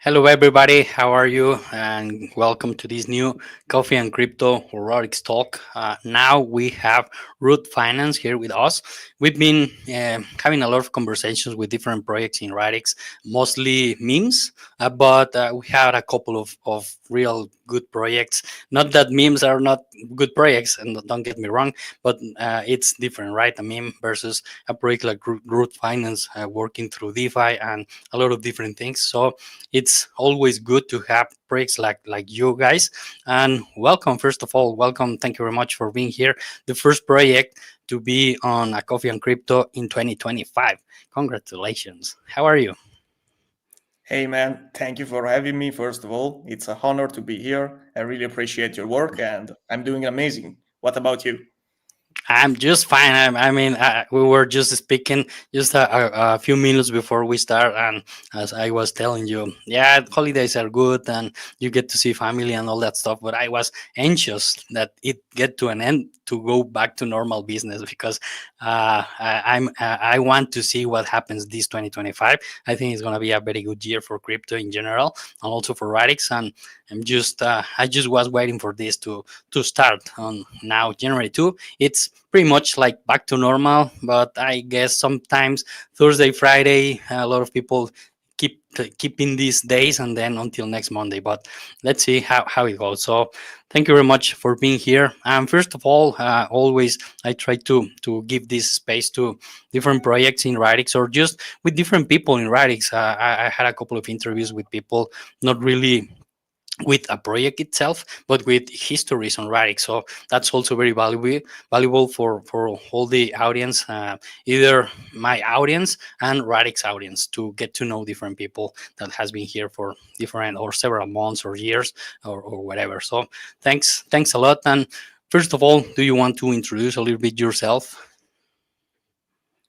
Hello, everybody. How are you? And welcome to this new Coffee and Crypto Radix talk. Now we have Root Finance here with us. We've been having a lot of conversations with different projects in Radix, mostly memes, but we had a couple of real good projects. Not that memes are not good projects, and don't get me wrong, but it's different, right? A meme versus a project like Root Finance working through DeFi and a lot of different things. So it's always good to have breaks like you guys. And welcome, first of all, welcome. Thank you very much for being here. The first project to be on a Coffee and Crypto in 2025. Congratulations. How are you? Hey man, thank you for having me. First of all, it's an honor to be here. I really appreciate your work and I'm doing amazing. What about you? I'm just fine. We were just speaking just a few minutes before we start, and as I was telling you, yeah, holidays are good, and you get to see family and all that stuff. But I was anxious that it get to an end to go back to normal business because I want to see what happens this 2025. I think it's gonna be a very good year for crypto in general, and also for Radix. And I just was waiting for this to start on now January 2. It's pretty much like back to normal, but I guess sometimes Thursday, Friday, a lot of people keeping these days and then until next Monday. But let's see how it goes. So thank you very much for being here. First of all, always I try to give this space to different projects in Radix or just with different people in Radix. I had a couple of interviews with people not really with a project itself, but with histories on Radix. So that's also very valuable for all the audience, either my audience and Radix audience, to get to know different people that has been here for different or several months or years or whatever. So thanks a lot. And first of all, do you want to introduce a little bit yourself?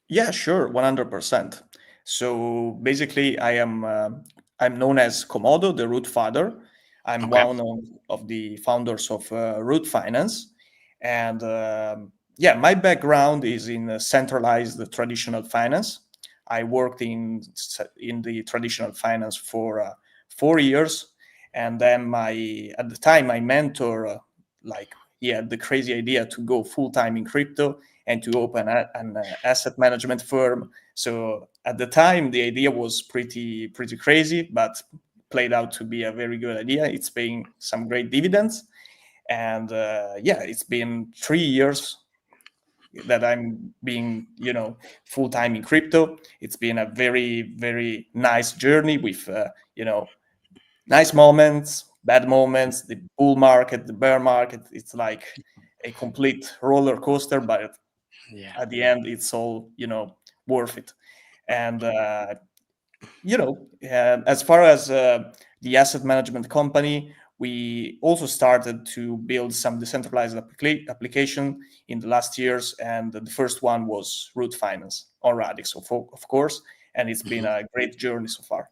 Yeah, sure, 100%. So basically, I'm known as Komodo, the root father. I'm Okay. one of the founders of Root Finance, and yeah, my background is in centralized traditional finance. I worked in the traditional finance for 4 years, and then my at the time my mentor like he had the crazy idea to go full time in crypto and to open an asset management firm. So at the time, the idea was pretty crazy, but played out to be a very good idea. It's paying some great dividends, and yeah, it's been 3 years that I'm being, full time in crypto. It's been a very nice journey with, nice moments, bad moments, the bull market, the bear market. It's like a complete roller coaster, but Yeah. at the end it's all worth it. And as far as the asset management company, we also started to build some decentralized application in the last years, and the first one was Root Finance on Radix, of course, and it's been Mhm. a great journey so far.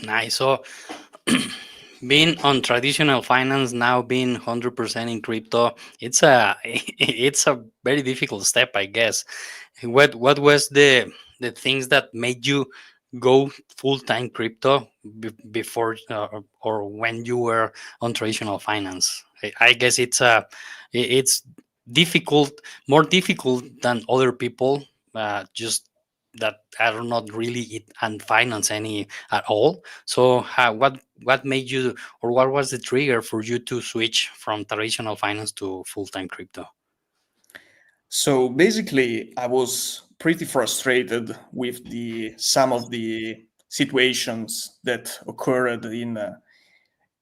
Nice. So being on traditional finance, now being 100% in crypto, it's a very difficult step, I guess. What was the things that made you go full-time crypto before or when you were on traditional finance? I guess it's difficult, more difficult than other people, just that are not really and finance any at all. So what made you, or what was the trigger for you to switch from traditional finance to full-time crypto? So basically, I was pretty frustrated with the some of the situations that occurred in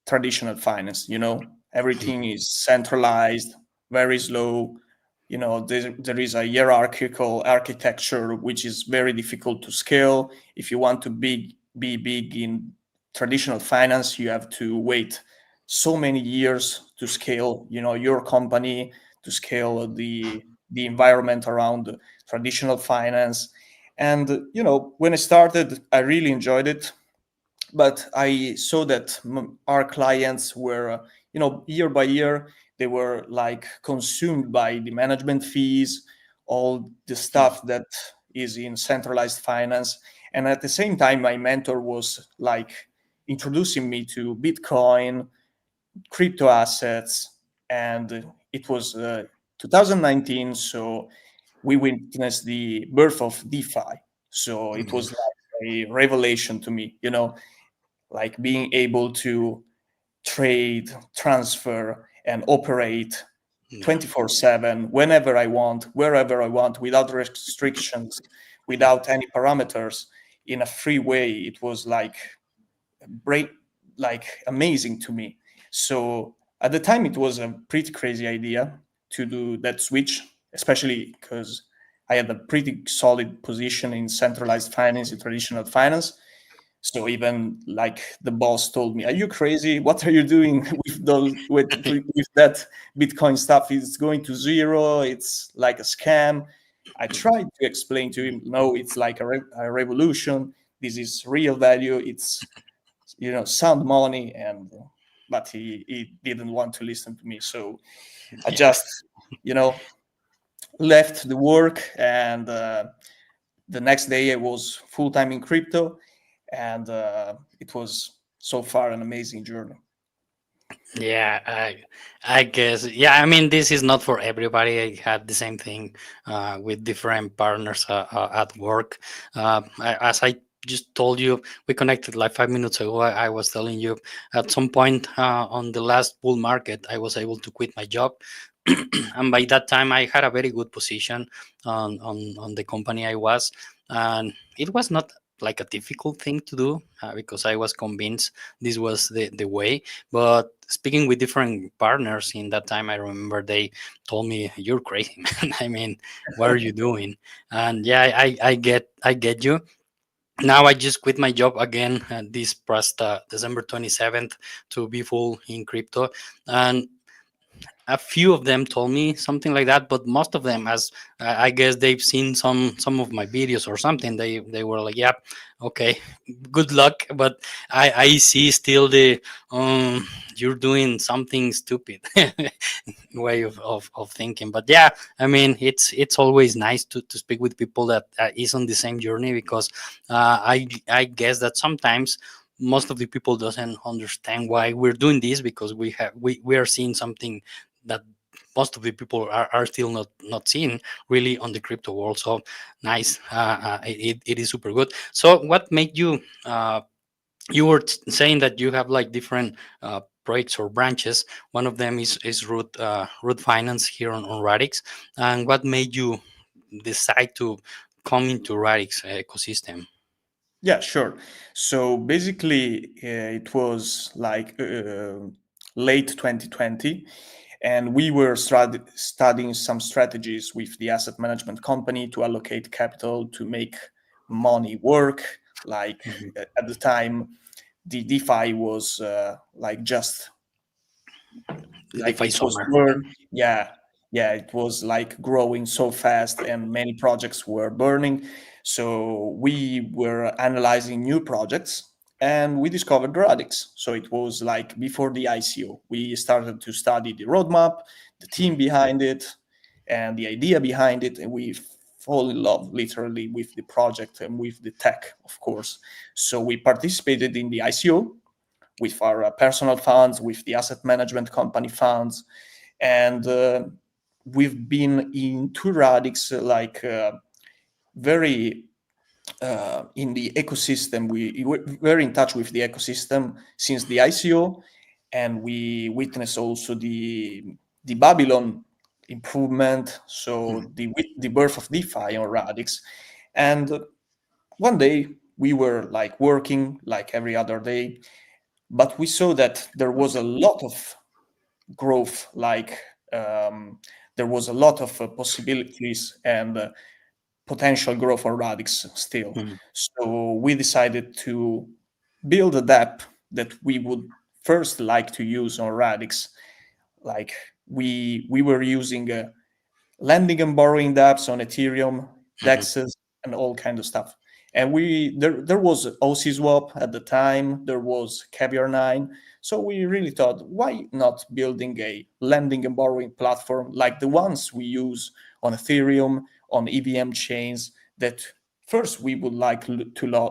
traditional finance. Everything is centralized, very slow. There is a hierarchical architecture which is very difficult to scale. If you want to be big in traditional finance, you have to wait so many years to scale your company, to scale the environment around traditional finance. And when I started, I really enjoyed it, but I saw that our clients were, year by year, they were like consumed by the management fees, all the stuff that is in centralized finance. And at the same time, my mentor was like introducing me to Bitcoin, crypto assets, and it was 2019, so we witnessed the birth of DeFi. So it Mhm. was like a revelation to me, like being able to trade, transfer, and operate Yeah. 24/7, whenever I want, wherever I want, without restrictions, without any parameters, in a free way. It was like break, like amazing to me. So at the time, it was a pretty crazy idea to do that switch, especially because I had a pretty solid position in centralized finance, in traditional finance. So even like the boss told me, "Are you crazy? What are you doing with those with that Bitcoin stuff? It's going to zero. It's like a scam." I tried to explain to him, "No, it's like a revolution. This is real value. It's sound money." And but he didn't want to listen to me. So I Yeah. just you know left the work, and the next day I was full time in crypto, and it was so far an amazing journey. Yeah, I guess. Yeah, I mean, this is not for everybody. I had the same thing with different partners at work. As I just told you, we connected like 5 minutes ago. I was telling you at some point on the last bull market, I was able to quit my job. And by that time, I had a very good position on the company I was. And it was not like a difficult thing to do because I was convinced this was the way. But speaking with different partners in that time, I remember they told me, "You're crazy, man. I mean, what are you doing?" And yeah, I get you. Now I just quit my job again this past December 27th to be full in crypto. And a few of them told me something like that, but most of them, as I guess they've seen some of my videos or something, they were like, "Yeah, okay, good luck." But I see still the you're doing something stupid way of thinking. But yeah, I mean, it's always nice to speak with people that is on the same journey, because I guess that sometimes most of the people doesn't understand why we're doing this, because we are seeing something that most of the people are still not seeing really on the crypto world. So nice. It is super good. So what made you you were saying that you have like different projects or branches. One of them is root finance here on Radix. And what made you decide to come into Radix ecosystem? Yeah, sure. So basically, it was like late 2020, and we were studying some strategies with the asset management company to allocate capital to make money work. Like Mhm. at the time, the DeFi was like just The like DeFi it was summer. born. Yeah, it was like growing so fast, and many projects were burning. So we were analyzing new projects, and we discovered Radix. So it was like before the ICO. We started to study the roadmap, the team Mhm. behind it, and the idea behind it, and we fall in love literally with the project and with the tech, of course. So we participated in the ICO with our personal funds, with the asset management company funds, and we've been into Radix like very in the ecosystem. We were very in touch with the ecosystem since the ICO, and we witnessed also the Babylon improvement, so Mhm. the birth of DeFi on Radix. And one day we were like working like every other day, but we saw that there was a lot of growth, like there was a lot of possibilities and potential growth for Radix still. Mhm. So we decided to build a dApp that we would first like to use on Radix. Like we were using lending and borrowing dApps on Ethereum, Mhm. DEXs, and all kind of stuff. And there was OC Swap at the time. There was Caviar 9. So we really thought, why not building a lending and borrowing platform like the ones we use on Ethereum, on EVM chains, that first we would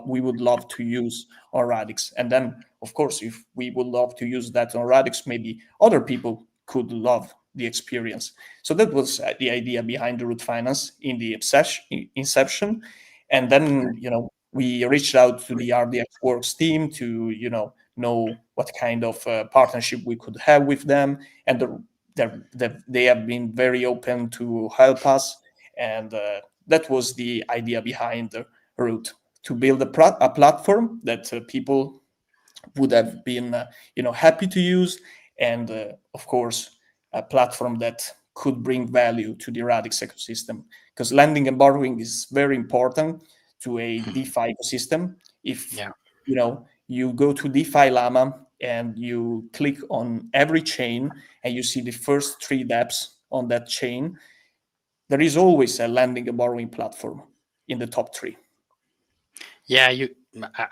we would love to use on Radix, and then of course if we would love to use that on Radix, maybe other people could love the experience. So that was the idea behind the root finance in the inception. And then we reached out to the RDX Works team to know what kind of partnership we could have with them, and they have been very open to help us. And that was the idea behind the root, to build a platform that people would have been happy to use, and of course a platform that could bring value to the Radix ecosystem, because lending and borrowing is very important to a DeFi ecosystem. If Yeah. you go to DeFi Llama and you click on every chain and you see the first three dApps on that chain, there is always a lending and borrowing platform in the top three. Yeah,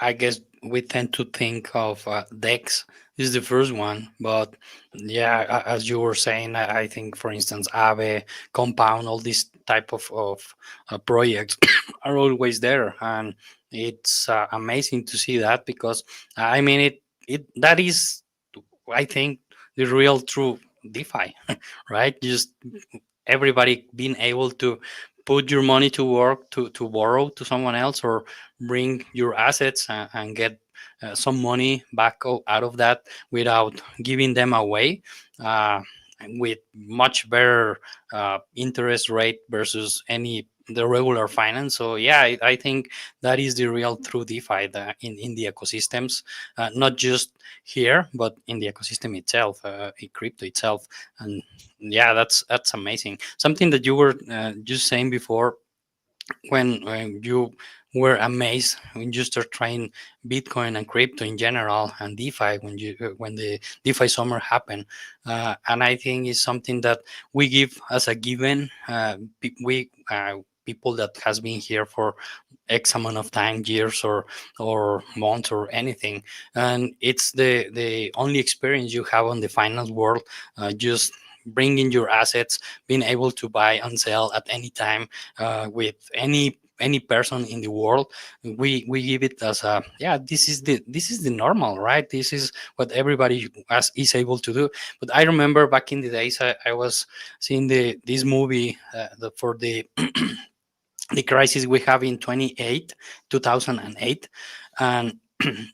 I guess we tend to think of Dex is the first one, but yeah, as you were saying, I think, for instance, Aave, Compound, all these type of projects are always there, and it's amazing to see that, because I mean it that is, I think, the real true DeFi, right? Just everybody being able to put your money to work, to borrow to someone else, or bring your assets and get some money back out of that without giving them away, uh, with much better interest rate versus any the regular finance. So yeah, I think that is the real true DeFi in the ecosystems, not just here but in the ecosystem itself, in crypto itself. And yeah, that's amazing. Something that you were just saying before, when you were amazed when you start trying Bitcoin and crypto in general and DeFi, when the DeFi summer happened, and I think it's something that we give as a given. We people that has been here for X amount of time, years or months or anything, and it's the only experience you have on the finance world. Just bringing your assets, being able to buy and sell at any time, with any person in the world. We give it as a, yeah, this is the normal, right? This is what everybody is able to do. But I remember back in the days, I was seeing this movie, for the crisis we have in 2008, and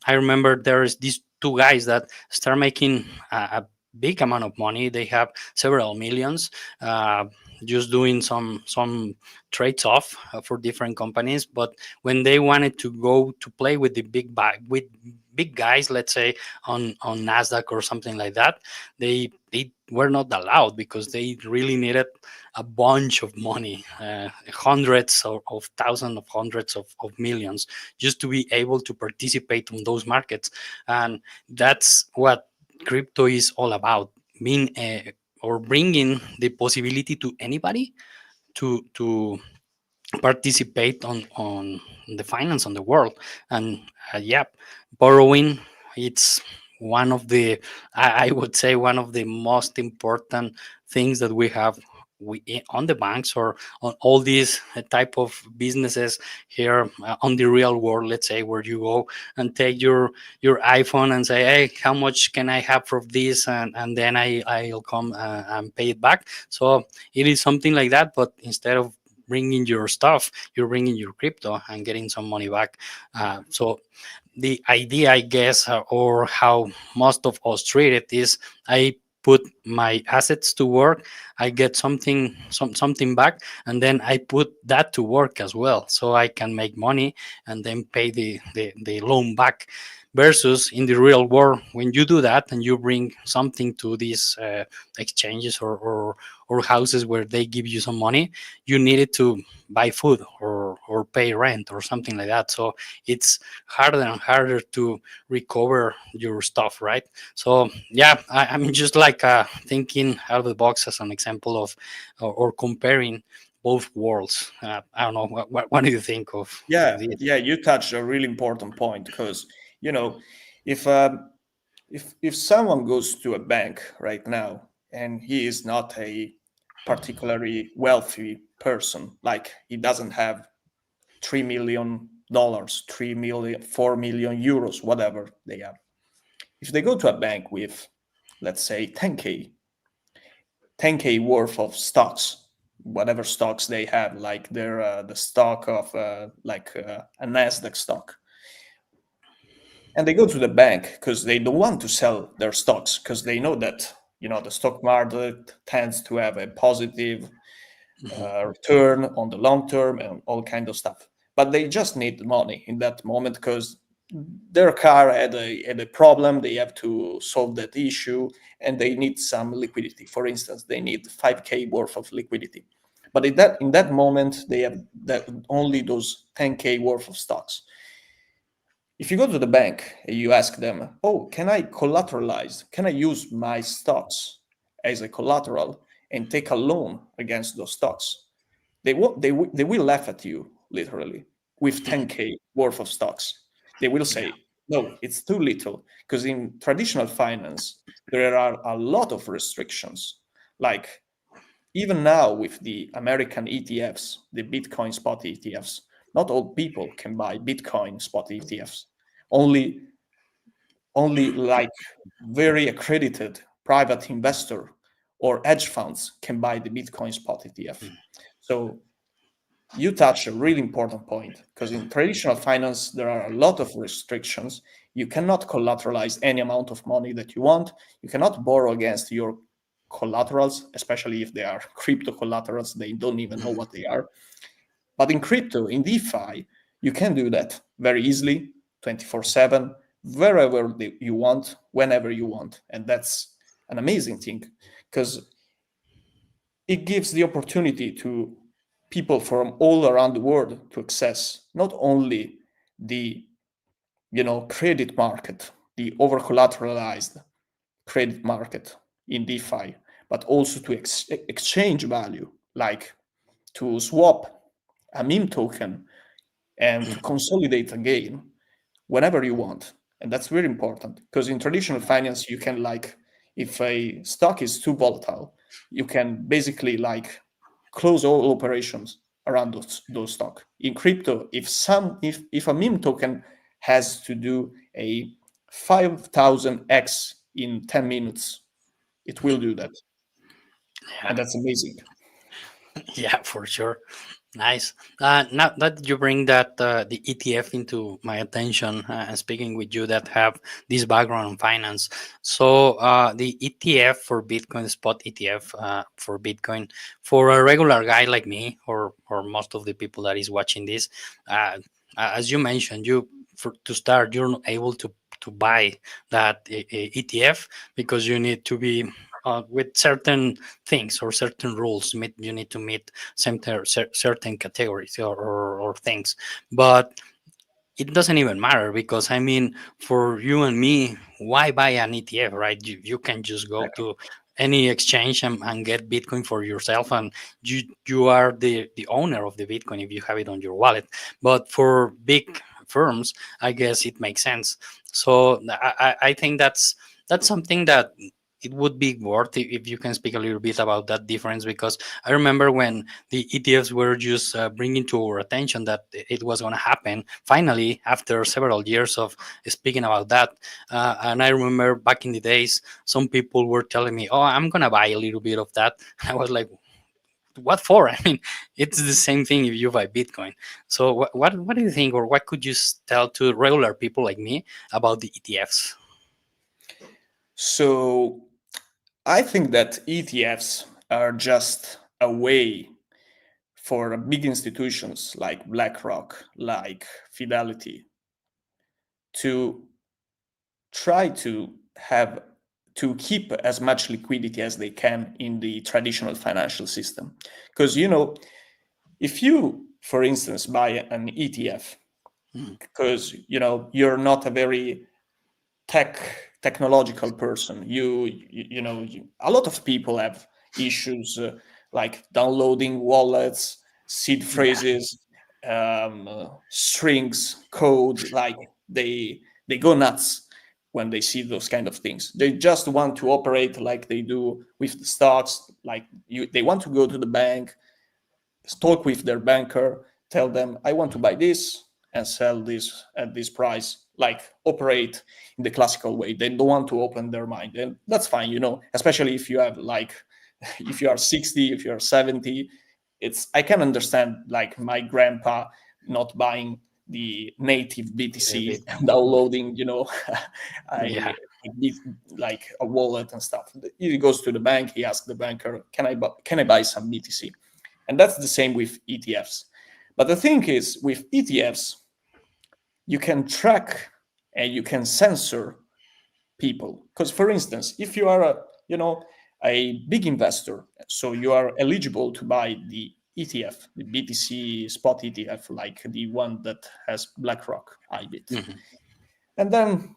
I remember there's these two guys that start making a big amount of money. They have several millions, uh, just doing some trades off for different companies. But when they wanted to go to play with the with big guys, let's say on Nasdaq or something like that, they were not allowed, because they really needed a bunch of money, hundreds of thousands of hundreds of millions, just to be able to participate on those markets. And that's what crypto is all about, being or bringing the possibility to anybody to participate on the finance on the world. And yeah, borrowing, it's one of the, I would say, one of the most important things that we have, on the banks or on all these type of businesses here, on the real world, let's say, where you go and take your iPhone and say, hey, how much can I have for this, and then I'll come and pay it back. So it is something like that, but instead of bringing your stuff, you're bringing your crypto and getting some money back. So the idea, I guess, or how most of us treat it, is I put my assets to work, I get something back, and then I put that to work as well, so I can make money and then pay the loan back. Versus in the real world, when you do that and you bring something to these exchanges or houses where they give you some money, you needed to buy food or pay rent or something like that. So it's harder and harder to recover your stuff, right? So yeah, I'm just like thinking out of the box as an example of, or comparing both worlds. I don't know, what do you think of Yeah, this? yeah, you touched a really important point, because if um, if someone goes to a bank right now and he is not a particularly wealthy person, like he doesn't have $3 million, 3 million, 4 million euros, whatever they have. If they go to a bank with, let's say, 10K worth of stocks, whatever stocks they have, like the stock of a Nasdaq stock, and they go to the bank because they don't want to sell their stocks because they know that the stock market tends to have a positive return on the long term and all kind of stuff, but they just need the money in that moment because their car had a problem. They have to solve that issue and they need some liquidity. For instance, they need 5K worth of liquidity, but in that moment they have only those 10K worth of stocks. If you go to the bank and you ask them, oh, can I collateralize? Can I use my stocks as a collateral and take a loan against those stocks? They will laugh at you, literally, with 10K worth of stocks. They will say, no, it's too little. Because in traditional finance, there are a lot of restrictions. Like even now with the American ETFs, the Bitcoin spot ETFs, not all people can buy Bitcoin spot ETFs. Only like very accredited private investor or hedge funds can buy the Bitcoin spot ETF. So you touch a really important point because in traditional finance, there are a lot of restrictions. You cannot collateralize any amount of money that you want. You cannot borrow against your collaterals, especially if they are crypto collaterals. They don't even know what they are. But in crypto, in DeFi, you can do that very easily, 24/7, wherever you want, whenever you want. And that's an amazing thing because it gives the opportunity to people from all around the world to access not only the credit market, the over-collateralized credit market in DeFi, but also to exchange value, like to swap a meme token and to consolidate a gain whenever you want. And that's very important because in traditional finance, you can if a stock is too volatile, you can basically close all operations around those stock. In crypto, if a meme token has to do a 5,000x in 10 minutes, it will do that. Yeah. And that's amazing. Yeah, for sure. Nice. Now that you bring that the ETF into my attention, and speaking with you that have this background in finance, so the ETF for Bitcoin, spot ETF for Bitcoin, for a regular guy like me, or most of the people that is watching this, as you mentioned, to start, you're not able to buy that ETF because you need to be with certain things or certain rules. You need to meet certain categories or things, but it doesn't even matter because I mean, for you and me, why buy an ETF, right? You can just go to any exchange and get Bitcoin for yourself, and you are the owner of the Bitcoin if you have it on your wallet. But for big firms, I guess it makes sense. So I think that's something that it would be worth it if you can speak a little bit about that difference, because I remember when the ETFs were just bringing to our attention that it was going to happen finally after several years of speaking about that. And I remember back in the days, some people were telling me, "Oh, I'm going to buy a little bit of that." I was like, "What for?" I mean, it's the same thing if you buy Bitcoin. So, what do you think, or what could you tell to regular people like me about the ETFs? So I think that ETFs are just a way for big institutions like BlackRock, like Fidelity, to try to keep as much liquidity as they can in the traditional financial system. Because, if you, for instance, buy an ETF, because, you're not a very technological person, a lot of people have issues like downloading wallets, seed phrases, strings, code, like they go nuts when they see those kind of things. They just want to operate like they do with the stocks. They want to go to the bank, talk with their banker, tell them, I want to buy this and sell this at this price, like operate in the classical way. They don't want to open their mind, and that's fine, especially if you have like, if you are 60, if you're 70, I can understand like my grandpa not buying the native BTC and downloading, I Yeah. like a wallet and stuff. He goes to the bank, he asks the banker, can I buy some BTC? And that's the same with ETFs. But the thing is, with ETFs, you can track and you can censor people. Because, for instance, if you are a big investor, so you are eligible to buy the ETF, the BTC spot ETF, like the one that has BlackRock IBIT. Mhm. And then,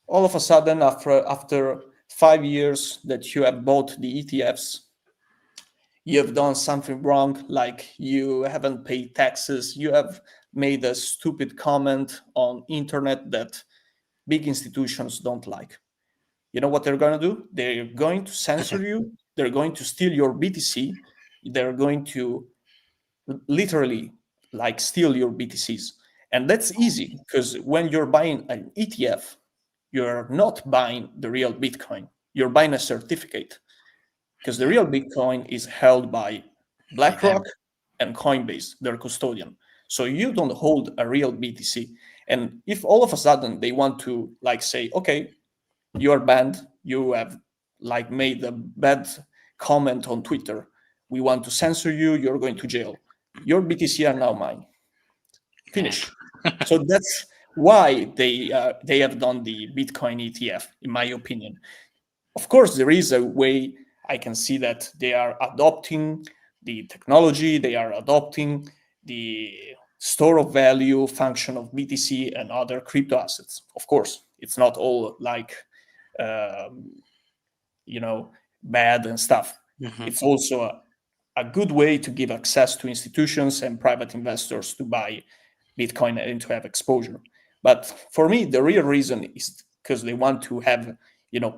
all of a sudden, after 5 years that you have bought the ETFs, you have done something wrong, like you haven't paid taxes, you have made a stupid comment on internet that big institutions don't like. You know what they're going to do? They're going to censor you, they're going to steal your BTC, they're going to literally like steal your BTCs. And that's easy, because when you're buying an ETF, you're not buying the real Bitcoin, you're buying a certificate, because the real Bitcoin is held by By BlackRock them. and Coinbase, their custodian. So you don't hold a real BTC. And if all of a sudden they want to like say, okay, you're banned, you have like made a bad comment on Twitter, we want to censor you, you're going to jail. Your BTC are now mine. Man. Finish. So that's why they have done the Bitcoin ETF, in my opinion. Of course, there is a way I can see that they are adopting the technology, they are adopting the store of value function of BTC and other crypto assets. Of course, it's not all like, um, bad and stuff. Mhm. It's also a good way to give access to institutions and private investors to buy Bitcoin and to have exposure. But for me, the real reason is because they want to have,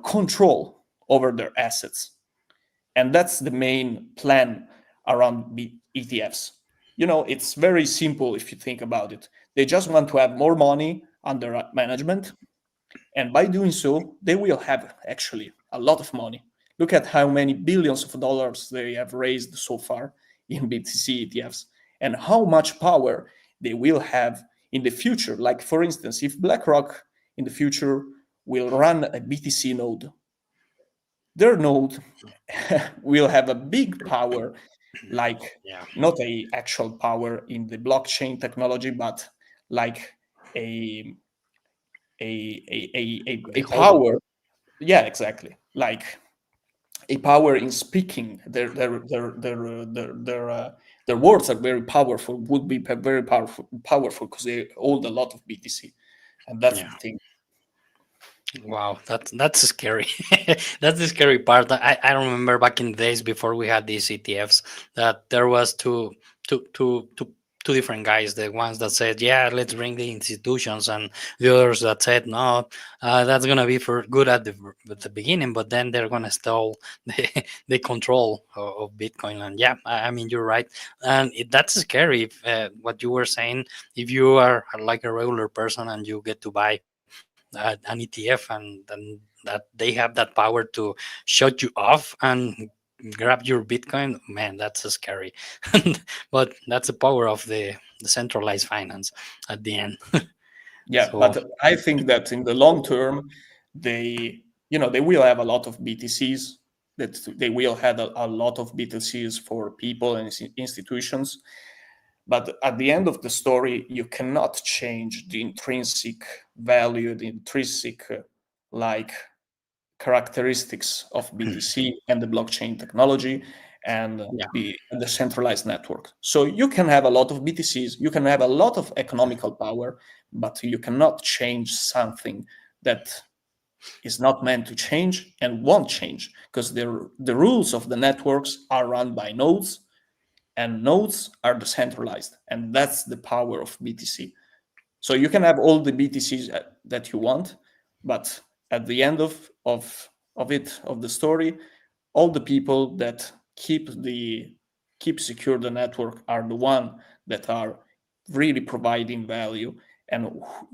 control over their assets. And that's the main plan around ETFs. It's very simple if you think about it. They just want to have more money under management. And by doing so, they will have actually a lot of money. Look at how many billions of dollars they have raised so far in BTC ETFs and how much power they will have in the future. Like, for instance, if BlackRock in the future will run a BTC node, their node will have a big power, like Yeah. not a actual power in the blockchain technology, but like a The a whole. power. Yeah, exactly, like a power in speaking. Their words are very powerful, would be very powerful because they hold a lot of BTC, and that's Yeah. the thing. Wow, that's scary. That's the scary part. I remember back in the days before we had these ETFs that there was two different guys. The ones that said, "Yeah, let's bring the institutions," and the others that said, "No, that's gonna be for good at the beginning, but then they're gonna steal the control of Bitcoin." And yeah, I mean you're right, and that's scary. If, what you were saying, if you are like a regular person and you get to buy an ETF, and then that they have that power to shut you off and grab your Bitcoin, man, that's scary. But that's the power of the centralized finance at the end. Yeah, So but I think that in the long term, they will have a lot of BTCs. That they will have a lot of BTCs for people and institutions. But at the end of the story, you cannot change the intrinsic value, the intrinsic like characteristics of BTC and the blockchain technology and yeah, the centralized network. So you can have a lot of BTCs, you can have a lot of economical power, but you cannot change something that is not meant to change and won't change, because the rules of the networks are run by nodes, and nodes are decentralized, and that's the power of BTC. So you can have all the BTCs that you want, but at the end of the story, all the people that keep secure the network are the one that are really providing value, and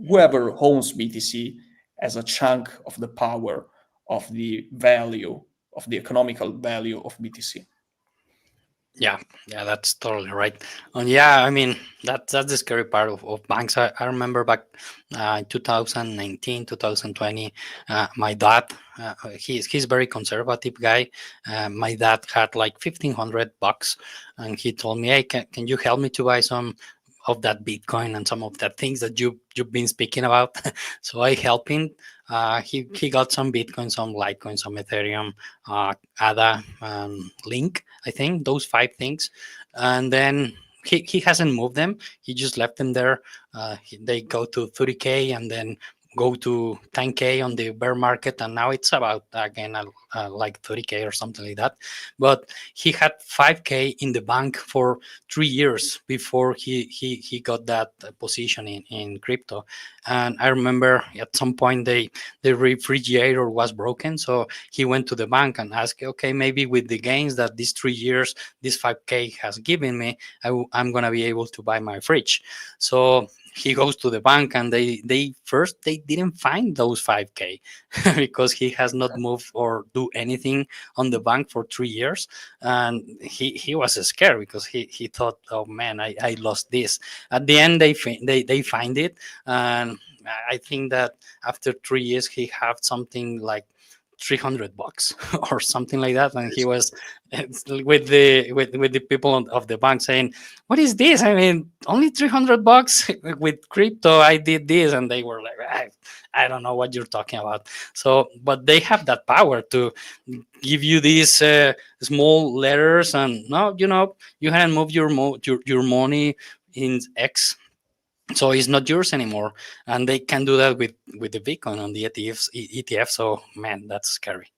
whoever owns BTC has a chunk of the power of the value, of the economical value of BTC. Yeah, that's totally right. And yeah, I mean that's the scary part of banks. I remember back in 2019, 2020, my dad, he's very conservative guy. My dad had like $1,500, and he told me, "Hey, can you help me to buy some of that Bitcoin and some of that things that you've been speaking about?" So I helped him. He got some Bitcoin, some Litecoin, some Ethereum, ADA, Link. I think those 5 things, and then he hasn't moved them. He just left them there. They go to 30K and then go to 10K on the bear market, and now it's about again like 30K or something like that. But he had 5K in the bank for 3 years before he got that position in crypto. And I remember at some point the refrigerator was broken, so he went to the bank and asked, okay, maybe with the gains that these 3 years, this 5K has given me, I'm gonna be able to buy my fridge. So he goes to the bank, and they first they didn't find those 5K because he has not moved or do anything on the bank for 3 years. And he was scared because he thought, oh man, I lost this. At the end they find it, and I think that after 3 years he had something like $300 or something like that, and he was with the people of the bank saying, what is this? I mean, only $300 with crypto, I did this. And they were like, I don't know what you're talking about. So but they have that power to give you these small letters, and no, you hadn't moved your money in X, so it's not yours anymore. And they can do that with the Bitcoin on the ETF. So man, that's scary.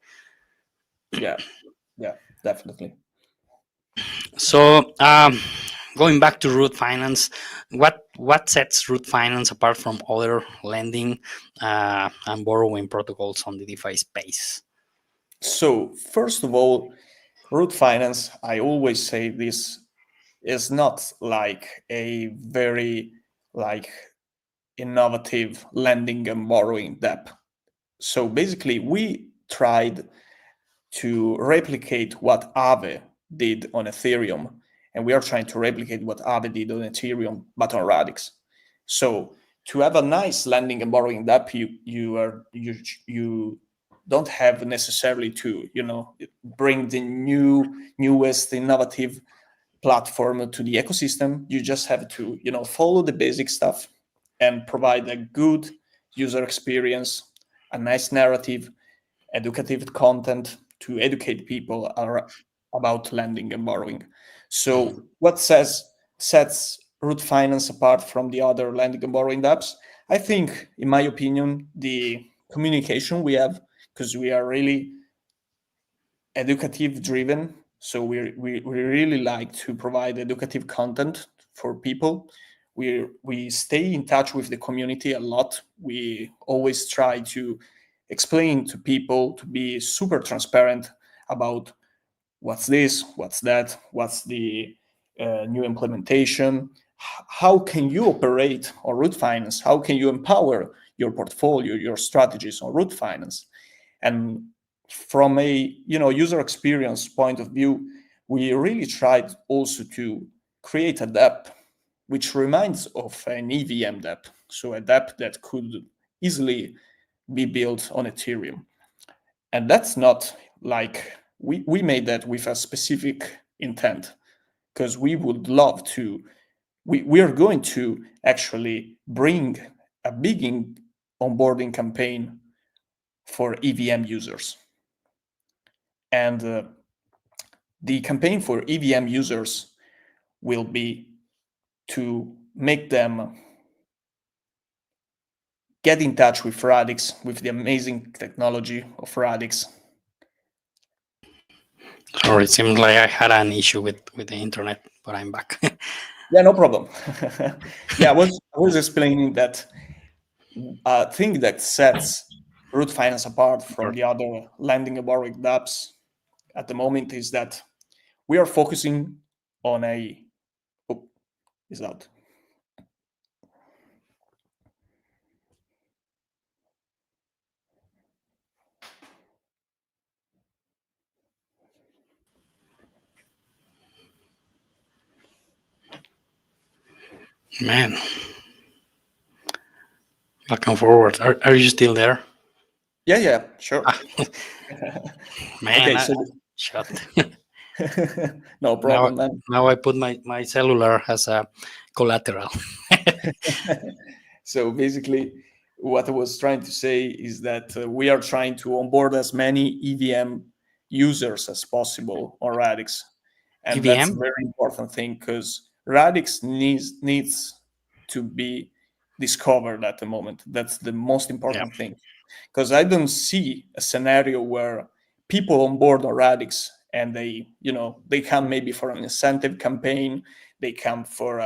Yeah, definitely. So going back to root finance, what sets root finance apart from other lending and borrowing protocols on the DeFi space? So first of all, root finance, I always say this, is not like a very like innovative lending and borrowing dApp. So basically we tried to replicate what Aave did on Ethereum, and we are trying to replicate what Aave did on Ethereum, but on Radix. So to have a nice lending and borrowing dApp, you don't have necessarily to bring the newest innovative platform to the ecosystem. You just have to follow the basic stuff and provide a good user experience, a nice narrative, educative content to educate people about lending and borrowing. So what sets root finance apart from the other lending and borrowing apps? I think, in my opinion, the communication we have, because we are really educative driven. So we really like to provide educative content for people. We stay in touch with the community a lot. We always try to explain to people, to be super transparent about what's this, what's that, what's the new implementation, how can you operate on root finance, how can you empower your portfolio, your strategies on root finance. And from a user experience point of view, we really tried also to create a dApp which reminds of an EVM dApp, so a dApp that could easily be built on Ethereum. And that's not like we made that with a specific intent, because we would love to, we are going to actually bring a big onboarding campaign for EVM users. And the campaign for EVM users will be to make them get in touch with Radix, with the amazing technology of Radix. Sorry, it seems like I had an issue with the internet, but I'm back. Yeah, no problem. Yeah, I was explaining that thing that sets root finance apart from the other lending and borrowing dApps at the moment is that we are focusing on is out. Man, back and forward. Are you still there? Yeah, sure. Ah, man, Okay, I so shut. no now, problem, man. now I put my cellular as a collateral. So basically, what I was trying to say is that we are trying to onboard as many EVM users as possible on Radix, and that's a EVM? very important thing because Radix needs to be discovered at the moment. That's the most Yeah. important thing, because I don't see a scenario where people on board on Radix and they come maybe for an incentive campaign, they come for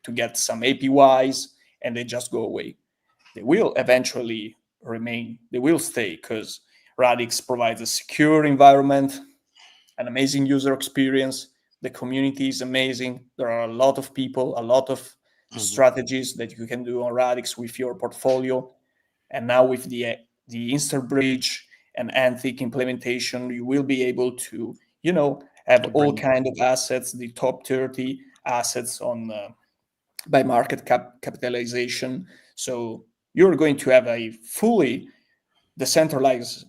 to get some APYs, and they just go away. They will eventually remain. They will stay because Radix provides a secure environment, an amazing user experience. The community is amazing. There are a lot of people, a lot of Mhm. strategies that you can do on Radix with your portfolio. And now with the Instant Bridge and Anthic implementation, you will be able to have To all bring. kind of assets, the top 30 assets on by market capitalization. So you're going to have a fully decentralized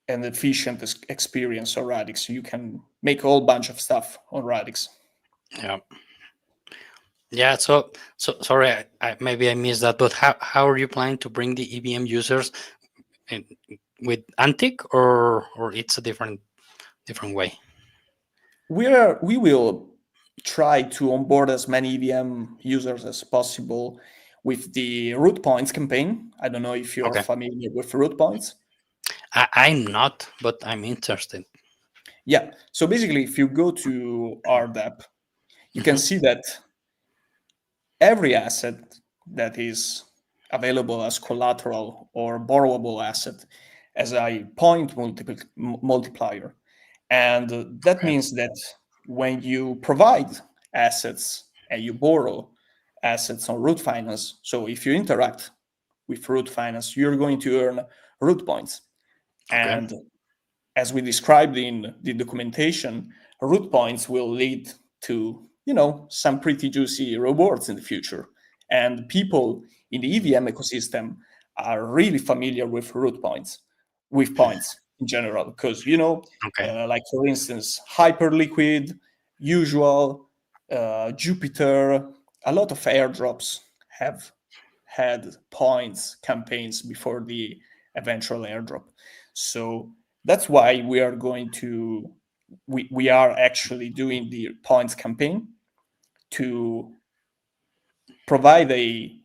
and efficient experience on Radix. You can make a whole bunch of stuff on Radix. Yeah. Yeah. So sorry, maybe I missed that. But how are you planning to bring the EVM users in, with Antic, or it's a different way? We will try to onboard as many EVM users as possible with the root points campaign. I don't know if you're Okay. familiar with root points. I'm not, but I'm interested. Yeah. So basically, if you go to our app, you can Mhm. see that every asset that is available as collateral or borrowable asset as a point multiplier. And that Okay. means that when you provide assets and you borrow assets on root finance, so if you interact with root finance, you're going to earn root points. Okay. And as we described in the documentation, root points will lead to some pretty juicy rewards in the future. And people in the EVM ecosystem are really familiar with root points, with points in general, because Okay. like for instance, Hyperliquid, Usual, Jupiter, a lot of airdrops have had points campaigns before the eventual airdrop. So that's why we are actually doing the points campaign to provide a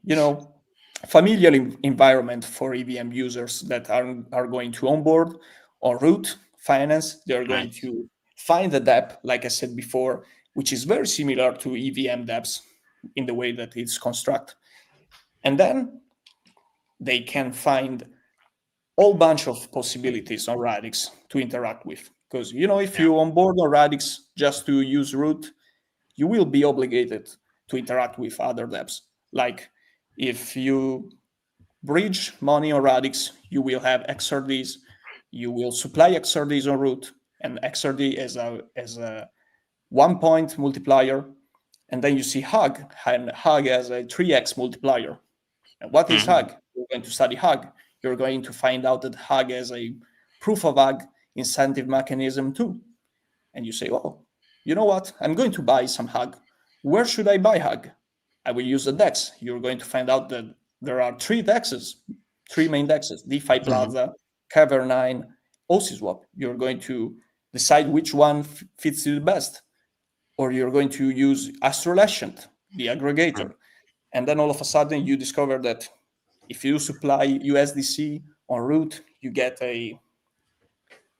familiar environment for EVM users that are going to onboard or root finance. They're going Nice. to find the dApp, like I said before, which is very similar to EVM dApps in the way that it's constructed. And then they can find whole bunch of possibilities on Radix to interact with. Because if Yeah. you onboard on Radix just to use root, you will be obligated to interact with other dApps. Like if you bridge money on Radix, you will have XRDs. You will supply XRDs on root, and XRD as a 1 point multiplier. And then you see Hug, and Hug as a 3x multiplier. And what is Mhm. Hug? You're going to study Hug. You're going to find out that Hug is a proof of Hug incentive mechanism too. And you say, oh, you know what? I'm going to buy some Hug. Where should I buy Hug? I will use a DEX. You're going to find out that there are three DEXs, three main DEXs, DeFi Mhm. Plaza, Cavern9, OCSwap. You're going to decide which one fits you the best. Or you're going to use Astrolation, the aggregator. And then all of a sudden you discover that if you supply USDC on root, you get a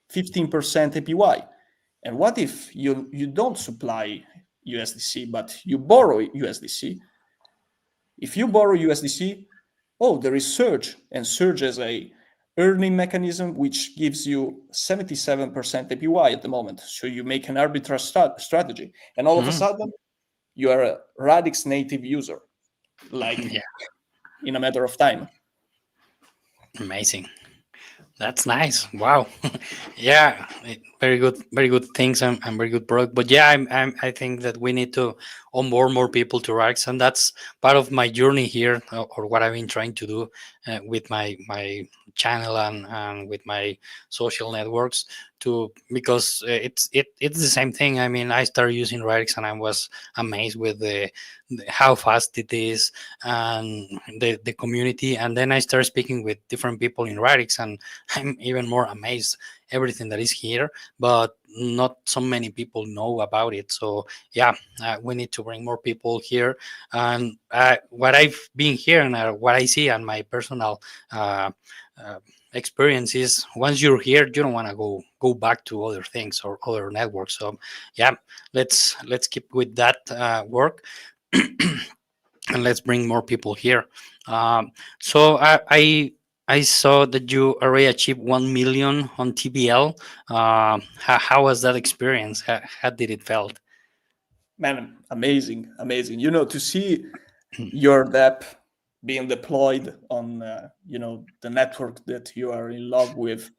15% APY. And what if you don't supply USDC, but you borrow USDC? If you borrow USDC, oh, there is Surge, and Surge is a earning mechanism which gives you 77% APY at the moment. So you make an arbitrage strategy, and all of a Mhm. sudden you are a Radix native user, like Yeah, in a matter of time. amazing. That's nice. Wow. Yeah, very good things and very good product. But yeah, I think that we need to onboard more people to Rax, and that's part of my journey here, or what I've been trying to do with my channel and with my social networks. To because it's the same thing. I mean, I started using Radix and I was amazed with how fast it is and the community, and then I started speaking with different people in Radix, and I'm even more amazed everything that is here, but not so many people know about it. So yeah, we need to bring more people here. And what I've been hearing, what I see on my personal uh, uh, experience is, once you're here, you don't want to go back to other things or other networks. So yeah, let's keep with that work. And let's bring more people here. So I saw that you already achieved 1 million on TBL. How was that experience? How did it felt? Man, amazing, amazing. To see your dApp being deployed on the network that you are in love with,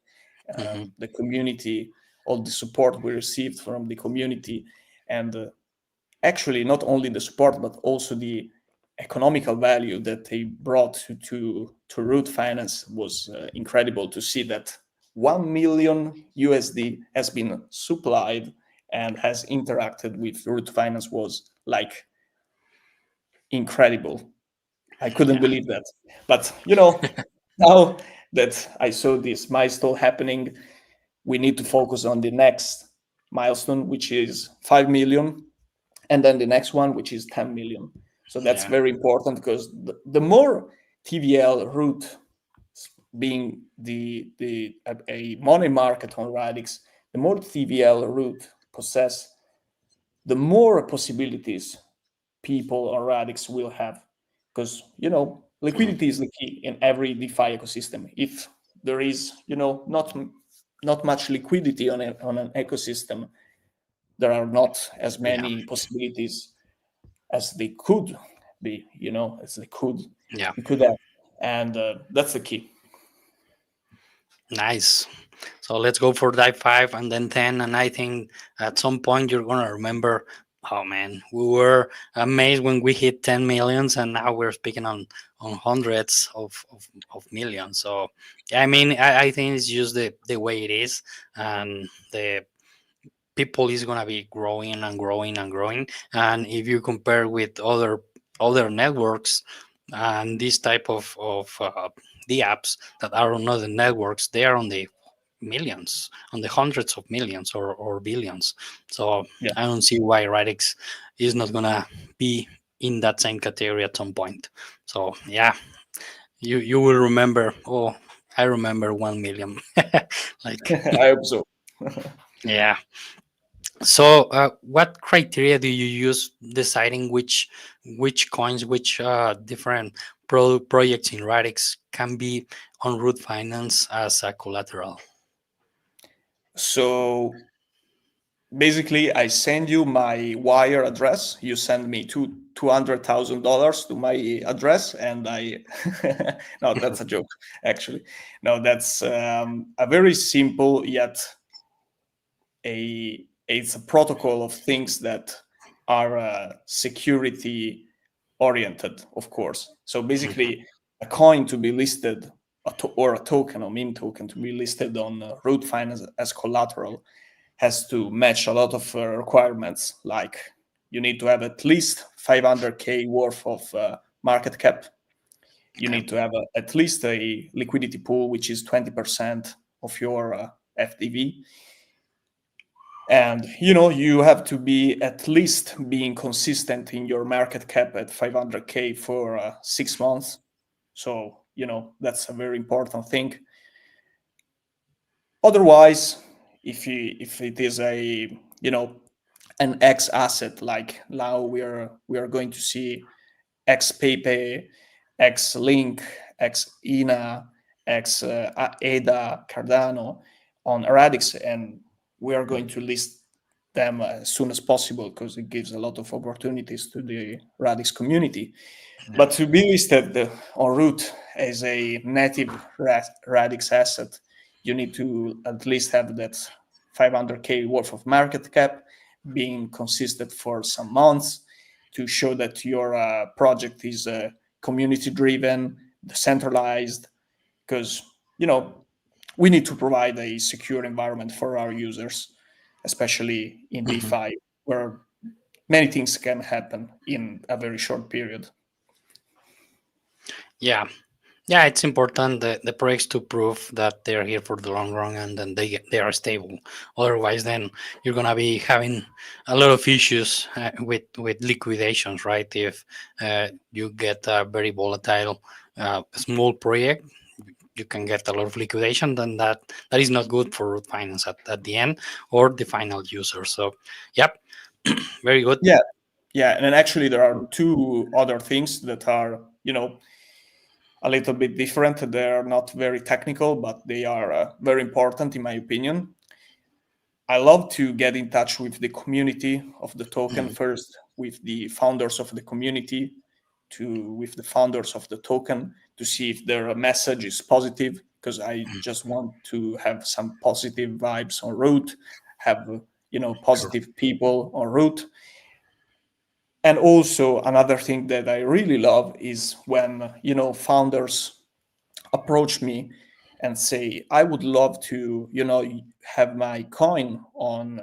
Hmm. the community, all the support we received from the community, and actually not only the support but also the economical value that they brought to Root Finance was incredible. To see that 1 million USD has been supplied and has interacted with Root Finance was like incredible. I couldn't Yeah, believe that. But now that I saw this milestone happening, we need to focus on the next milestone, which is 5 million, and then the next one, which is 10 million. So that's yeah, very important, because the more TVL root, being a money market on Radix, the more TVL root possess, the more possibilities people on Radix will have. Because mhm, liquidity is the key in every DeFi ecosystem. If there is not much liquidity on an ecosystem, there are not as yeah, many possibilities as they could be, as they could yeah. you could have, and that's the key. Nice. So let's go for dive 5 and then 10. And I think at some point you're gonna remember, oh man, we were amazed when we hit 10 millions, and now we're speaking on hundreds of millions. So yeah, I mean, I think it's just the way it is, and the people is gonna be growing and growing and growing. And if you compare with other networks and this type of the apps that are on other networks, they are on the millions, on the hundreds of millions or billions. So Yeah. I don't see why Radix is not gonna be in that same category at some point. So yeah, you will remember. Oh, I remember 1 million. Like I hope so. yeah. So, what criteria do you use deciding which coins, which different projects in Radix can be on Root Finance as a collateral? So basically, I send you my wire address. You send me $200,000 to my address, and I no, that's a joke, actually. No, that's a very simple, yet it's a protocol of things that are security oriented, of course. So basically, a coin to be listed, or a token or meme token to be listed on Root Finance as collateral, has to match a lot of requirements. Like, you need to have at least 500K worth of market cap. You Okay. need to have at least a liquidity pool, which is 20% of your FDV. And you have to be at least being consistent in your market cap at 500K for 6 months. So that's a very important thing. Otherwise, if it is an X asset, like now we are going to see X Pepe, X Link, X Ina, X Ada Cardano on Radix, and we are going to list them as soon as possible because it gives a lot of opportunities to the Radix community. But to be listed on Root as a native Radix asset, you need to at least have that 500K worth of market cap, being consistent for some months to show that your project is community driven, decentralized, because we need to provide a secure environment for our users, especially in Mhm. DeFi, where many things can happen in a very short period. Yeah, yeah, it's important the projects to prove that they're here for the long run and then they are stable. Otherwise, then you're gonna be having a lot of issues with liquidations, right? If you get a very volatile small project, you can get a lot of liquidation. Then that is not good for root finance at the end or the final user. So, yep, very good. Yeah, and then actually there are two other things that are a little bit different. They're not very technical, but they are very important in my opinion. I love to get in touch with the community of the token first, with the founders of the community, with the founders of the token, to see if their message is positive, because I just want to have some positive vibes on Root, have positive people on Root. And also another thing that I really love is when founders approach me and say, I would love to have my coin on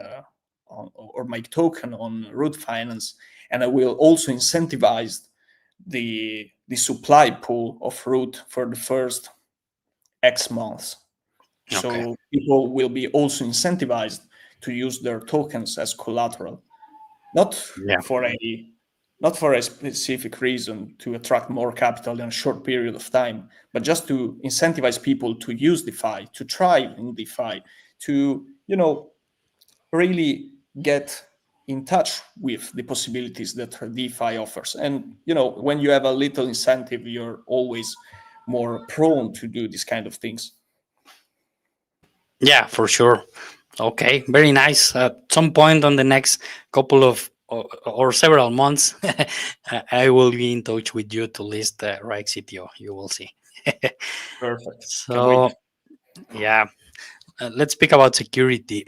or my token on Root Finance, and I will also incentivize the supply pool of Root for the first X months. Okay. So people will be also incentivized to use their tokens as collateral, not Yeah. for a specific reason to attract more capital in a short period of time, but just to incentivize people to use DeFi, to try in DeFi, to really get in touch with the possibilities that DeFi offers. And when you have a little incentive, you're always more prone to do these kind of things. Yeah, for sure. Okay, very nice. At some point on the next couple of or several months, I will be in touch with you to list the right CTO. You will see. Perfect. Can't So wait. yeah, let's speak about security.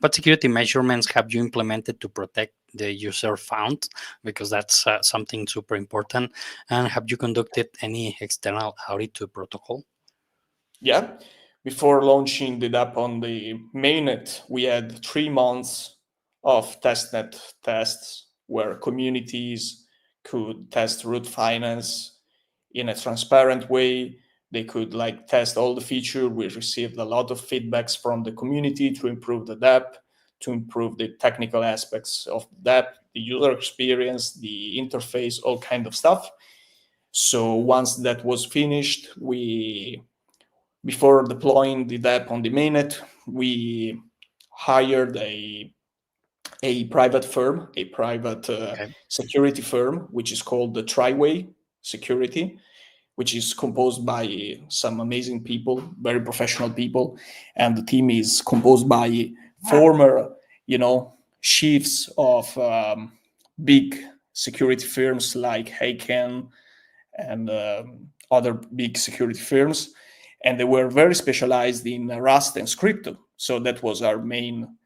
What security measurements have you implemented to protect the user fund? Because that's something super important. And have you conducted any external audit to protocol? Yeah. Before launching the app on the mainnet, we had 3 months of testnet tests where communities could test root finance in a transparent way. They could test all the features. We received a lot of feedbacks from the community to improve the app, to improve the technical aspects of the app, the user experience, the interface, all kind of stuff. So once that was finished, before deploying the app on the mainnet, we hired a private firm, a private Okay. security firm, which is called the Triway Security, which is composed by some amazing people, very professional people, and the team is composed by former, chiefs of big security firms like Haken and other big security firms, and they were very specialized in Rust and Scripto. So that was our main,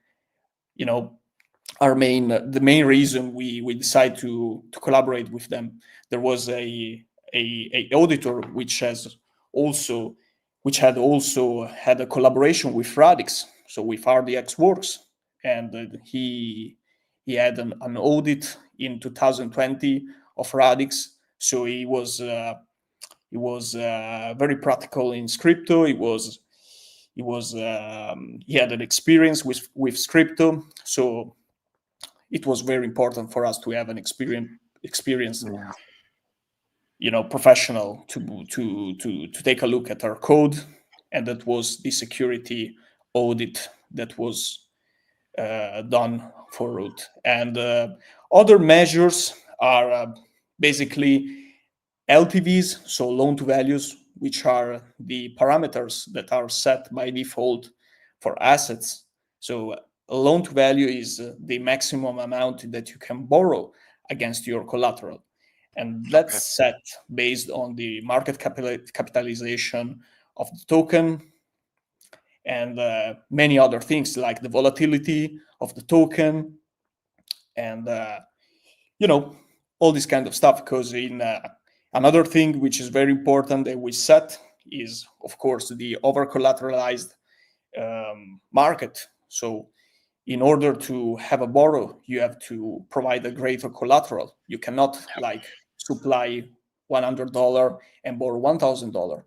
the main reason we decided to collaborate with them. There was a auditor which had also had a collaboration with Radix, so with RDX Works, and he had an audit in 2020 of Radix. So he was very practical in Scripto. He had an experience with Scripto, so it was very important for us to have an experienced Yeah. professional to take a look at our code, and that was the security audit that was done for Root. And other measures are basically LTVs, so loan to values, which are the parameters that are set by default for assets. So loan to value is the maximum amount that you can borrow against your collateral. And that's set based on the market capitalization of the token and many other things like the volatility of the token and all this kind of stuff. Because in another thing which is very important that we set is, of course, the over-collateralized market. So in order to have a borrow, you have to provide a greater collateral. You cannot supply $100 and borrow $1,000,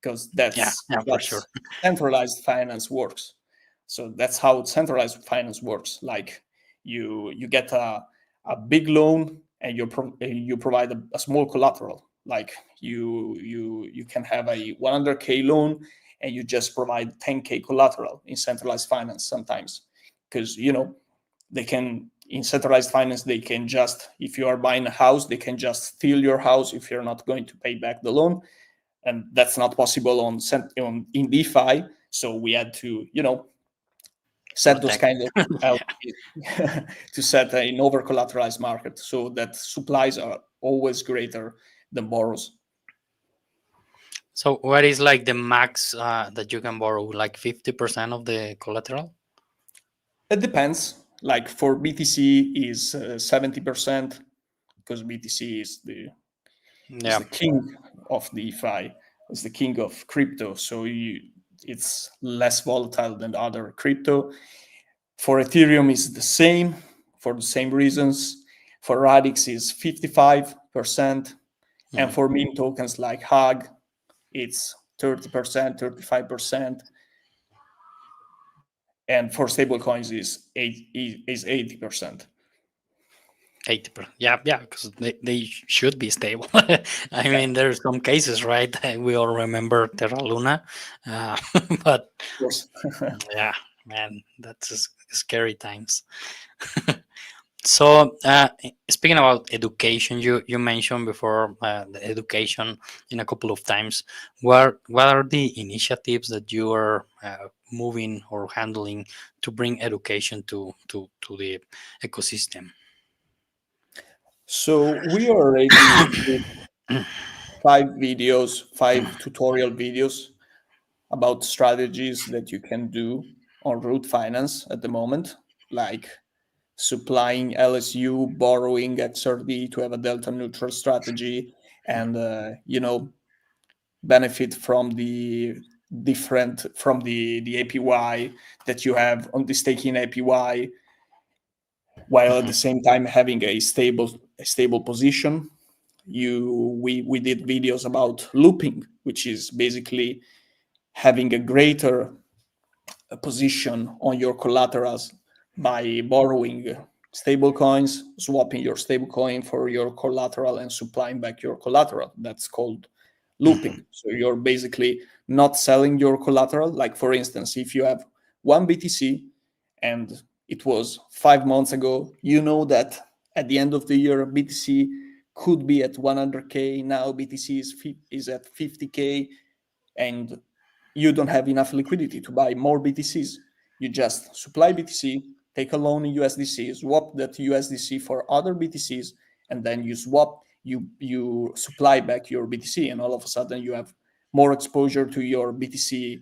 because that's for sure. centralized finance works. So that's how centralized finance works. Like you get a big loan and you provide a small collateral. Like you can have a 100K loan and you just provide 10K collateral in centralized finance sometimes. Because they can, in centralized finance, they can just, if you are buying a house, they can just steal your house if you're not going to pay back the loan, and that's not possible in DeFi. So we had to set those kind of to set an over collateralized market so that supplies are always greater than borrows. So what is like the max that you can borrow? Like 50% of the collateral? It depends. Like for BTC is 70%, because BTC is the king of DeFi. It's the king of crypto. So it's less volatile than other crypto. For Ethereum is the same for the same reasons. For Radix is 55%. And for meme tokens like HUG, it's 30%, 35%. And for stablecoins is 80%. 80%. Yeah, because they should be stable. I mean, there's some cases, right? We all remember Terra Luna, but of course. yeah, man, that's scary times. So, speaking about education, you mentioned before the education in a couple of times. What are the initiatives that you are moving or handling to bring education to the ecosystem? So we already did 5 tutorial videos about strategies that you can do on root finance at the moment, like supplying LSU, borrowing XRD to have a delta neutral strategy, and benefit from the APY that you have on the staking APY, while at the same time having a stable position. We did videos about looping, which is basically having a greater position on your collaterals by borrowing stable coins, swapping your stable coin for your collateral and supplying back your collateral. That's called looping. So you're basically not selling your collateral. Like, for instance, if you have one BTC and it was 5 months ago, you know that at the end of the year, BTC could be at 100K. Now BTC is at 50K, and you don't have enough liquidity to buy more BTCs. You just supply BTC, take a loan in USDC, swap that USDC for other BTCs, and then you supply back your BTC, and all of a sudden you have more exposure to your BTC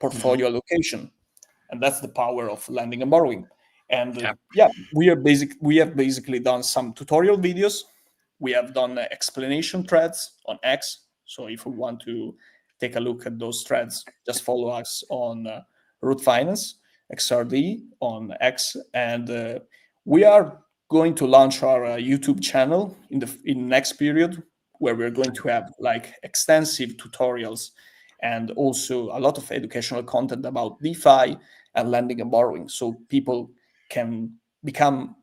portfolio allocation. And that's the power of lending and borrowing. And we have basically done some tutorial videos. We have done explanation threads on X. So if we want to take a look at those threads, just follow us on Root Finance, XRD on X. And we are going to launch our YouTube channel in next period, where we're going to have like extensive tutorials and also a lot of educational content about DeFi and lending and borrowing, so people can become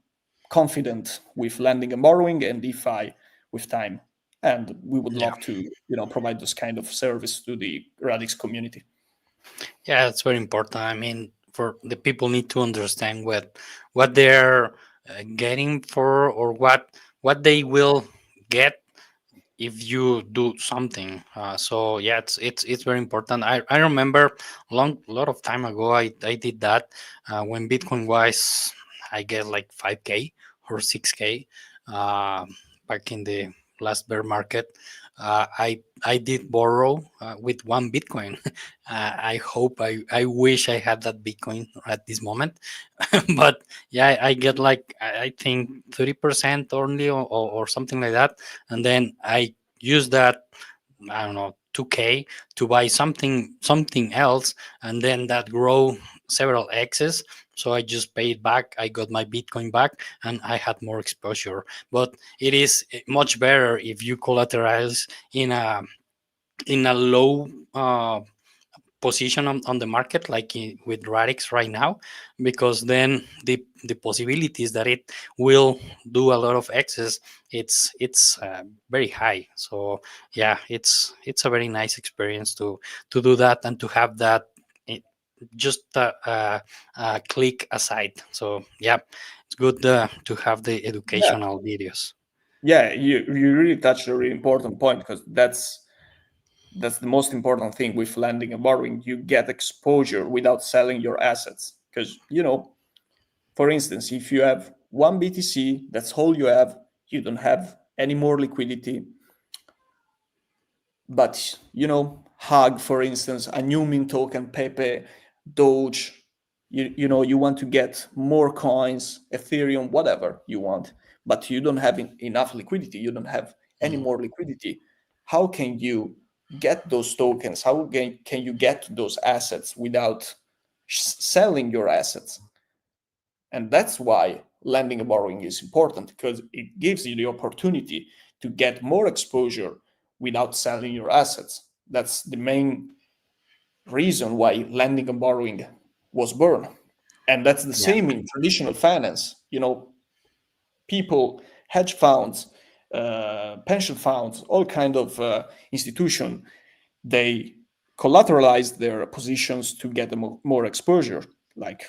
confident with lending and borrowing and DeFi with time. And we would love to, provide this kind of service to the Radix community. Yeah, it's very important. I mean, for the people need to understand what they're getting for, or what they will get if you do something. So yeah, it's very important. I remember a lot of time ago I did that when Bitcoin was, I guess, like 5K or 6K, uh, back in the last bear market. I did borrow with 1 Bitcoin. I hope, I wish I had that Bitcoin at this moment. But yeah, I get like, I think 30% only, or something like that, and then I use that, I don't know, 2K to buy something else, and then that grow several x's. So I just paid back. I got my Bitcoin back, and I had more exposure. But it is much better if you collateralize in a low position on the market, like with Radix right now, because then the possibilities that it will do a lot of excess, it's very high. So yeah, it's a very nice experience to do that, and to have that, eh, just a click aside. So yeah, it's good to have the Yeah, educational videos. yeah, you really touched a really important point, because that's the most important thing with lending and borrowing. You get exposure without selling your assets, because for instance, if you have 1 BTC, that's all you have. You don't have any more liquidity. But Hug, for instance, a new meme token, Pepe, Doge, you want to get more coins, Ethereum, whatever you want, but you don't have enough liquidity. You don't have any Mhm. more liquidity. How can you get those tokens? How can you get those assets without selling your assets? And that's why lending and borrowing is important, because it gives you the opportunity to get more exposure without selling your assets. That's the main reason why lending and borrowing was born. And that's the Yeah. same in traditional finance. People, hedge funds, pension funds, all kind of institution, they collateralize their positions to get more exposure. Like,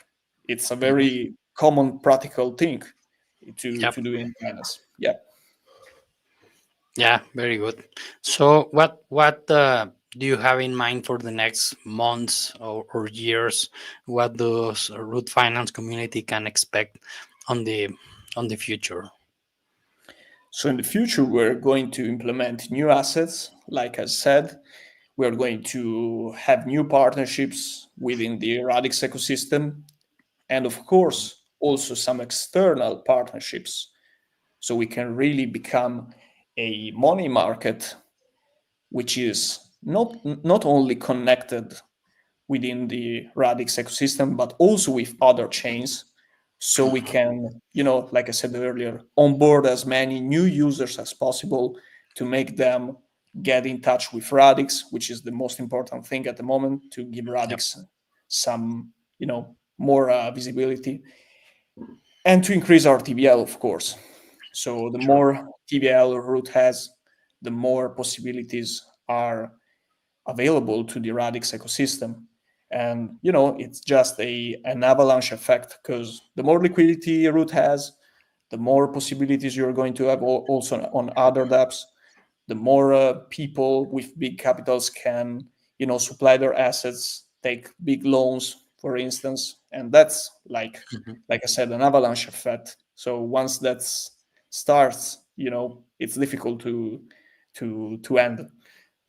it's a Mhm. very common practical thing Yep. to do in finance. Yeah. Yeah, very good. So, what do you have in mind for the next months or years? What does root finance community can expect on the future? So in the future, we're going to implement new assets. Like I said, we're going to have new partnerships within the Radix ecosystem, and of course, also some external partnerships, so we can really become a money market which is not only connected within the Radix ecosystem, but also with other chains. So we can, like I said earlier, onboard as many new users as possible to make them get in touch with Radix, which is the most important thing at the moment, to give Yep. Radix some, more visibility, and to increase our TVL, of course. So the Sure. more TVL root has, the more possibilities are available to the Radix ecosystem. And it's just an avalanche effect, because the more liquidity a root has, the more possibilities you're going to have also on other dApps. The more people with big capitals can supply their assets, take big loans, for instance, and that's Mhm. like I said, an avalanche effect. So once that starts, it's difficult to end.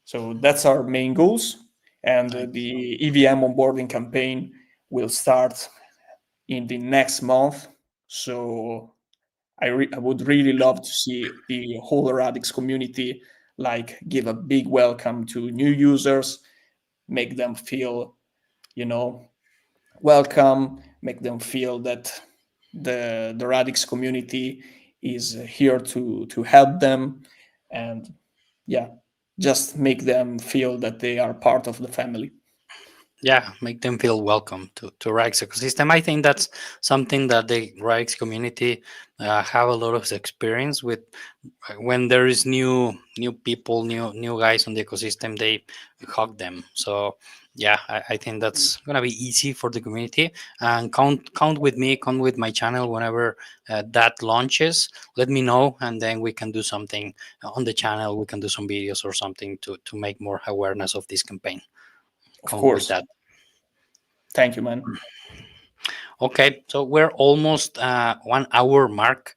So that's our main goals. And Nice. the EVM onboarding campaign will start in the next month. So I would really love to see the whole Radix community give a big welcome to new users, make them feel, you know, welcome, make them feel that the Radix community is here to help them, and yeah, just make them feel that they are part of the family. Yeah, make them feel welcome to Radix ecosystem. I think that's something that the Radix community have a lot of experience with. When there is new people, new guys on the ecosystem, they hug them. So yeah, I think that's gonna be easy for the community. And count with me, count with my channel whenever that launches. Let me know, and then we can do something on the channel. We can do some videos or something to make more awareness of this campaign. Of Count with course. that. Thank you, man. Okay, so we're almost 1 hour mark.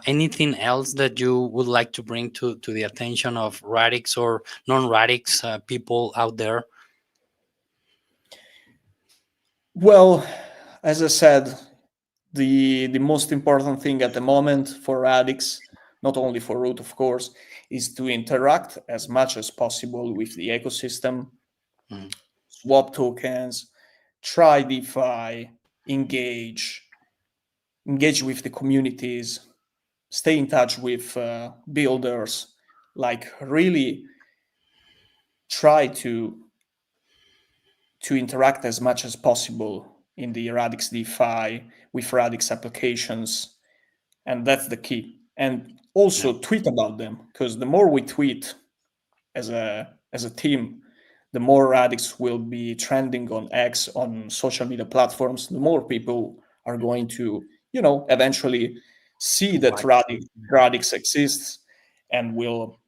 Anything else that you would like to bring to the attention of Radix or non-Radix people out there? Well, as I said, the most important thing at the moment for Radix, not only for Root, of course, is to interact as much as possible with the ecosystem, Mhm. swap tokens, try DeFi, engage with the communities, stay in touch with builders, like really try to interact as much as possible in the Radix DeFi with Radix applications, and that's the key. And Yeah, also tweet about them, because the more we tweet as a team, the more Radix will be trending on X, on social media platforms. The more people are going to, eventually see that like Radix exists, and will,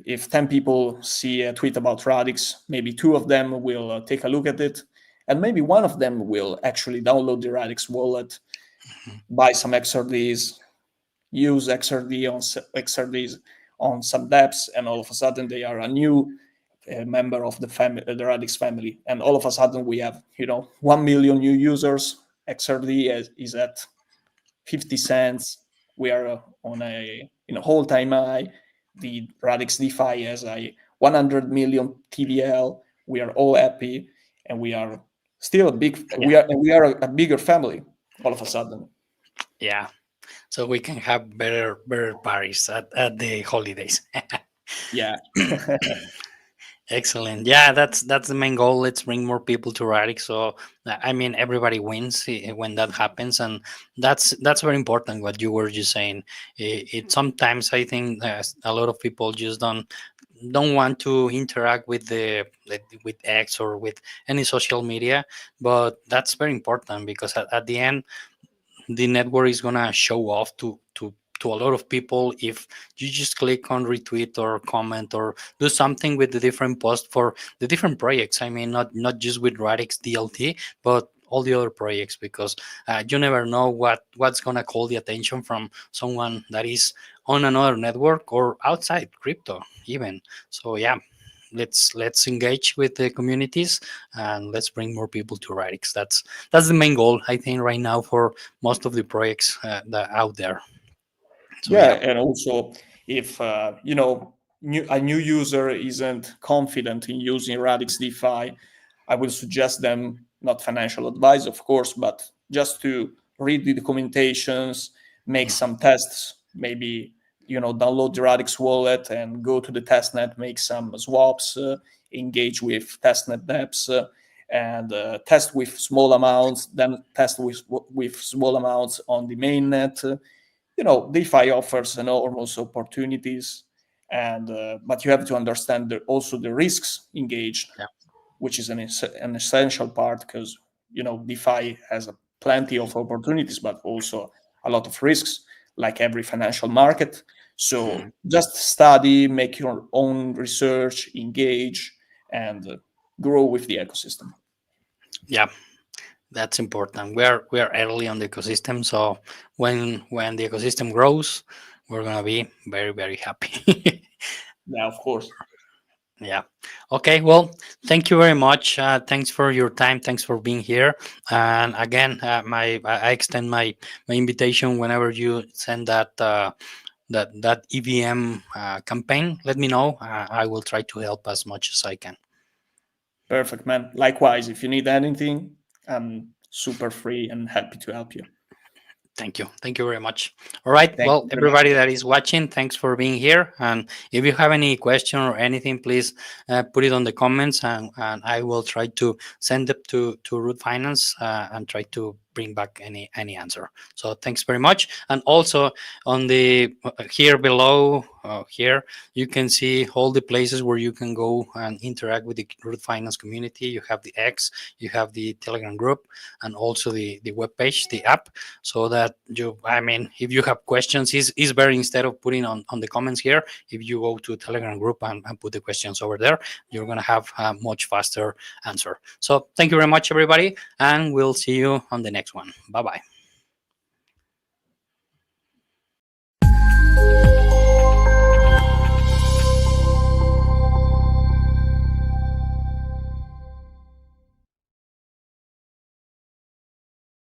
if 10 people see a tweet about Radix, maybe two of them will take a look at it, and maybe one of them will actually download the Radix wallet, buy some XRDs, use XRDs on some dApps, and all of a sudden they are a new member of the Radix family. And all of a sudden we have, 1 million new users. XRD is at 50 cents. We are on a whole time high. The Radix DeFi has a 100 million TVL. We are all happy, and we are still a big. yeah, We are a bigger family all of a sudden. yeah. So we can have better parties at the holidays. Yeah. Excellent. Yeah, that's the main goal. Let's bring more people to Radix. So I mean, everybody wins when that happens, and that's very important. What you were just saying. It sometimes I think a lot of people just don't want to interact with with X or with any social media, but that's very important because at the end the network is gonna show off to a lot of people if you just click on retweet or comment or do something with the different post for the different projects. I mean, not just with Radix DLT, but all the other projects, because you never know what's gonna call the attention from someone that is on another network or outside crypto even. So yeah, let's engage with the communities and let's bring more people to Radix. That's the main goal, I think, right now for most of the projects that are out there. So Yeah, yeah, and also if a new user isn't confident in using Radix DeFi, I will suggest them, not financial advice, of course, but just to read the documentations, make mhm, some tests, maybe download the Radix wallet and go to the testnet, make some swaps, engage with testnet dApps, and test with small amounts, then test with small amounts on the mainnet. DeFi offers enormous opportunities, and but you have to understand also the risks engaged, yeah, which is an essential part, because DeFi has plenty of opportunities, but also a lot of risks, like every financial market. mhm, So just study, make your own research, engage, and grow with the ecosystem. yeah. That's important. We are early on the ecosystem, so when the ecosystem grows, we're gonna be very happy. Yeah, of course. Yeah. Okay. Well, thank you very much. Thanks for your time. Thanks for being here. And again, I extend my invitation whenever you send that EVM campaign. Let me know. I will try to help as much as I can. Perfect, man. Likewise, if you need anything, I'm super free and happy to help you. Thank you. Thank you very much. All right. Thank Well, you very much. everybody that is watching, thanks for being here. And if you have any question or anything, please put it on the comments, and I will try to send it to Root Finance and try to bring back any answer. So thanks very much. And also on the here below here, you can see all the places where you can go and interact with the Root Finance community. You have the X, you have the Telegram group, and also the web page, the app, so that you, I mean, if you have questions, is better instead of putting on the comments here. If you go to a Telegram group and put the questions over there, you're going to have a much faster answer. So thank you very much, everybody, and we'll see you on the next one. Bye bye.